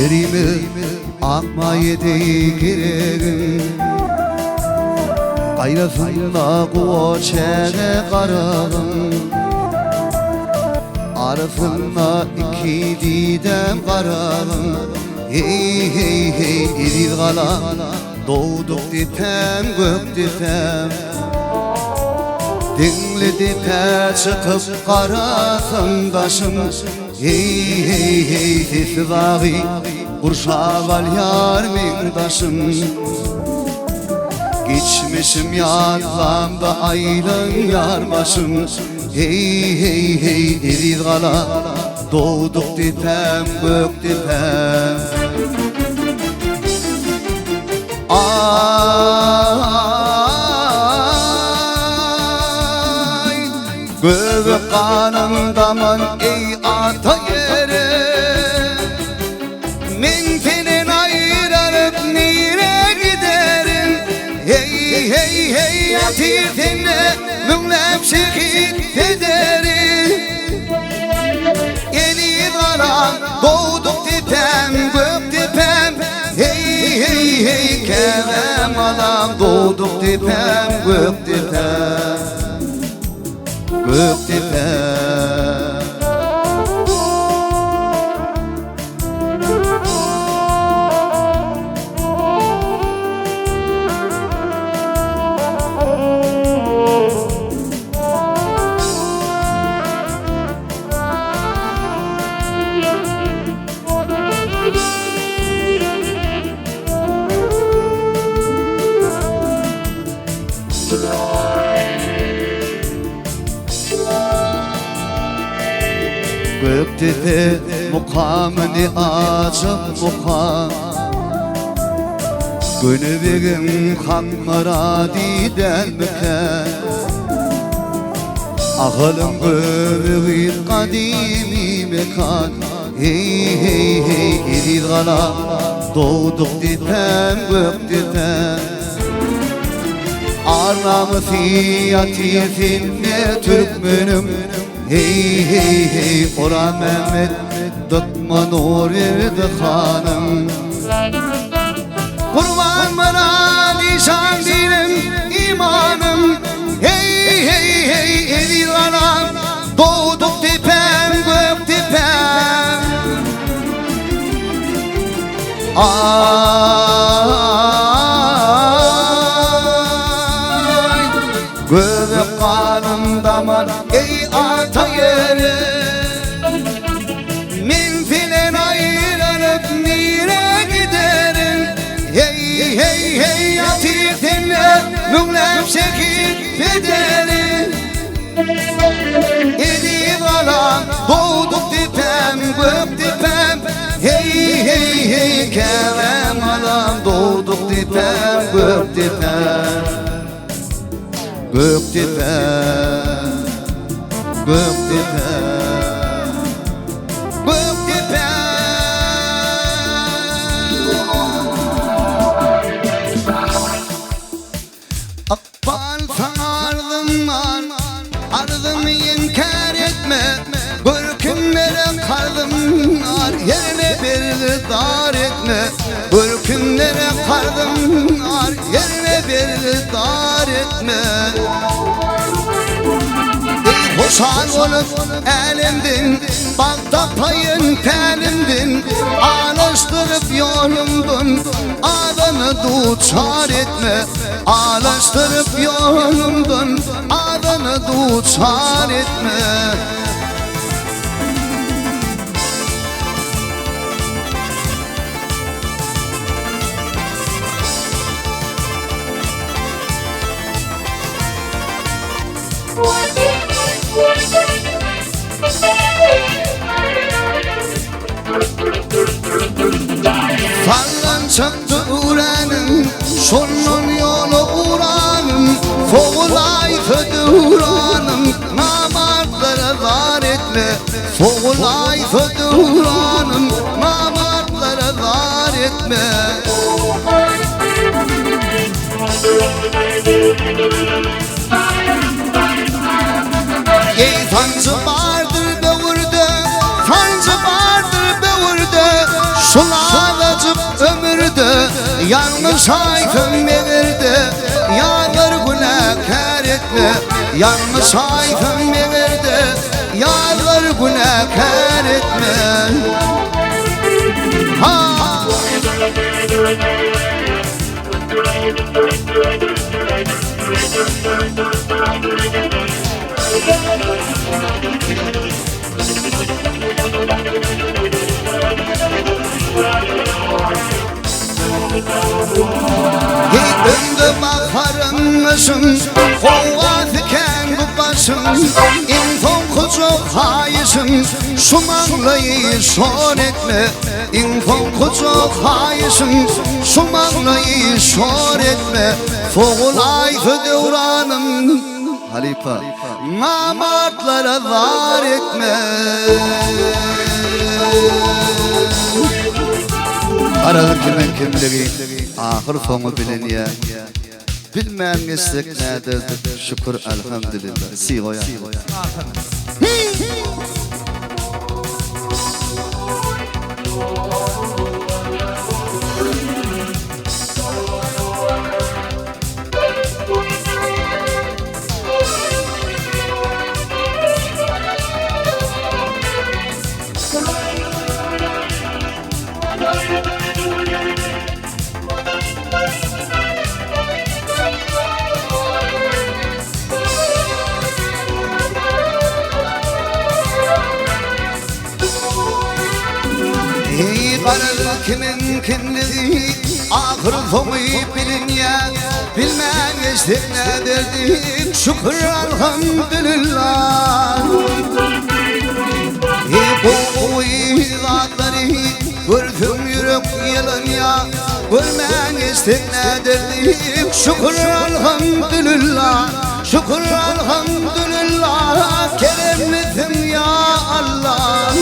Derimi akmayı değgirin Gayrısında koçene karalım Arasında iki didem karalım Hey hey hey edil gala Doğduk ditem gök ditem Dinli dipe çıkıp karasın başım Hey hey hey sesvağı Kurşaval yar mindaşım Geçmişim yazlamda aylın yar başım Hey hey hey edil gala Doğduk ditem gök ditem Ay Göbek kanımdaman ey ata yeri Men senin ayranıp nire giderim Hey hey hey atir seni Münlem şehit ederim Eli kalan doğduk dipem gök dipem Hey hey hey kevem alam doğduk dipem gök dipem Gök dipem Göktepe mukamını açıp mukam Gönübegin hammara diden mekan Ağılım göbeği kadimi mekan Hey hey hey edil gala Doğduk dipem gök dipem Arnamı fiyatı ne Türkmenüm Hey hey hey Orhan Mehmet Dıkma nur verdi hanım Kurban bana nişan dilim imanım Hey hey hey edil anam Doğduk dipem gök dipem Ay Göbek kanımdaman ey ata yeri Men filen ayranıp nire giderim Hey hey hey atir seni Münlem şehit ederim Edil alan doğduk dipem gök dipem Hey hey hey kevem alan doğduk dipem gök dipem Gök dipem Gök dipem Gök dipem Akbal sardım Arzımı inkar etme Görkümlere kardım Yerine bir dar etme Görkümlere kardım Yerine bir dar etme Hoşan olup elimdin Balta payın tenimdin Ağlaştırıp yolumdun Adını duçar etme Ağlaştırıp yolumdun Adını duçar etme Fallan çıktı uğranın Şunun yolu uğranın Foğulay födü uğranın Namartlara zar etme Foğulay födü uğranın Namartlara zar etme Ey sancı vardır böğürde Sancı vardır böğürde Şular Yalnız sayfım verirdi yağlar günahkar etme. Yalnız sayfım verirdi yağlar günahkar etme. Ha. Önde bakarım mısın? Kova diken babasın. İnfon kucuk hayısın. Sumanlayı son etme. İnfon kucuk hayısın. Sumanlayı son etme. Foğulay fıdevranım Halifa namartlara var etme. Aralık kimin kimliği ahır sonu biliniye. Bilmeyen meslek nedir? Şükür elhamdülillah. Sigoya. Karar kimin kimliği ahır sonu bilinye. Bilmeyen işte ne derdik şükür elhamdülillah. Bu ilatları gördüm yürek yılın ya. Bilmeyen işte ne derdik şükür elhamdülillah. Şükür elhamdülillah. Keremlisin ya Allah.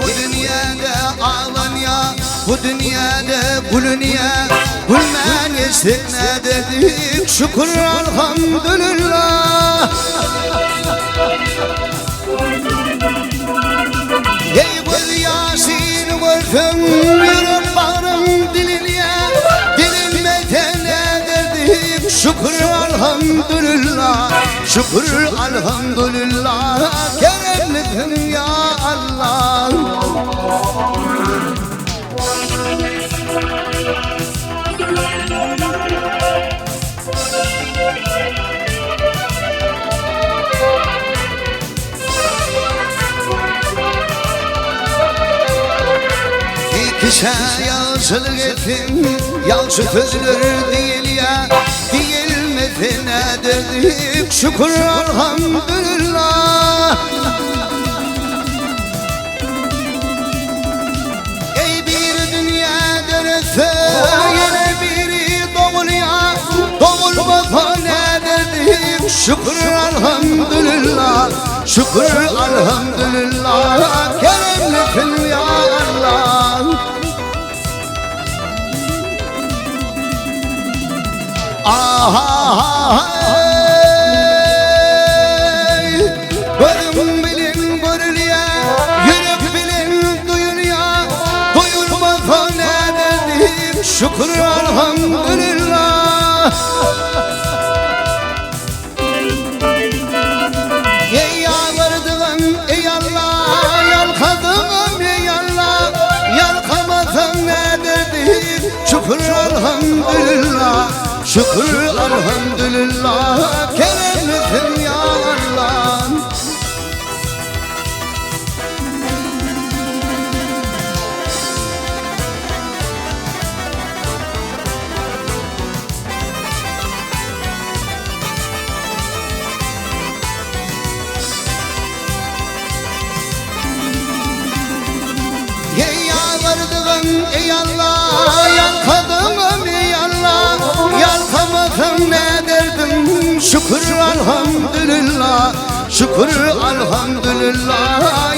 Bu dünyada ağlan ya, bu dünyada gülün ya. Gülmen istek ne dedik şükür elhamdülillah. Bu Yasin vursun yürüp bağrım dilin ya. Dilinmeden ne dedik şükür elhamdülillah. Şükür elhamdülillah. Keremlisin ya Allah. İkişe yalçılık ettim, yalçı fızılır değil ya. Değilmedi ne dedik şükür elhamdülillah. Yine biri doğuluyor, doğulmasa ne dedik şükür elhamdülillah. Şükür elhamdülillah. Keremlisin ya Allah. Aha bölüm bilin bölüyor, yürek bilin duyuluyor. Duyulmasa ne dedik şükür elhamdülillah. Ey yalvardığım ey Allah, yalkadığım ey Allah. Yalkamasam ne dedik şükür elhamdülillah. Şükür elhamdülillah. Keremlisin ya Allah. Ey yalvardığım ey Allah, yalkadığım ey Allah. Yalkamasam ne derdim şükür elhamdülillah. Şükür elhamdülillah.